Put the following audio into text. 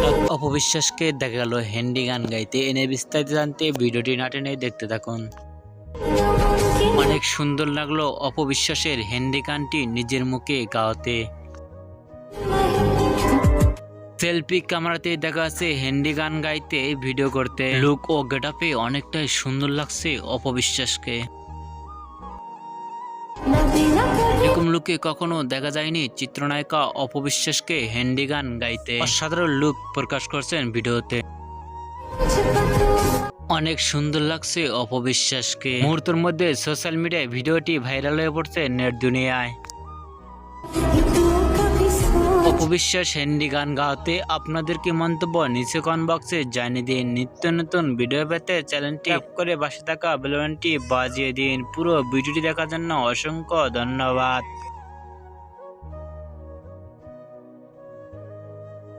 হঠাৎ অপবিশ্বাসকে দেখা গেল হ্যান্ডি গান গাইতে। এনে বিস্তারিত জানতে ভিডিওটি না টেনে দেখতে থাকুন। অনেক সুন্দর লাগলো অপবিশ্বাসের হ্যান্ডি গানটি নিজের মুখে গাওয়াতে। সেলফি ক্যামেরাতে দেখা যাচ্ছে হ্যান্ডি গান গাইতে ভিডিও করতে। লুক ও গেটআপে অনেকটাই সুন্দর লাগছে অপবিশ্বাসকে। এরকম লুকে কখনো দেখা যায়নি চিত্রনায়িকা অপবিশ্বাসকে হ্যান্ডি গান গাইতে। অসাধারণ লুক প্রকাশ করছেন ভিডিওতে। অনেক সুন্দর লাগছে অপবিশ্বাসকে। মুহূর্তের মধ্যে সোশ্যাল মিডিয়ায় ভিডিওটি ভাইরাল হয়ে পড়ছে নেট দুনিয়ায়। অপবিশ্বাস হ্যান্ডি গান গাওয়াতে আপনাদের কি মন্তব্য নিচে কমেন্ট বক্সে জানিয়ে দিন। নিত্য নতুন ভিডিও পেতে চ্যানেলটি সাবস্ক্রাইব করে পাশে থাকা বেল বাটনটি বাজিয়ে দিন। পুরো ভিডিওটি দেখার জন্য অসংখ্য ধন্যবাদ।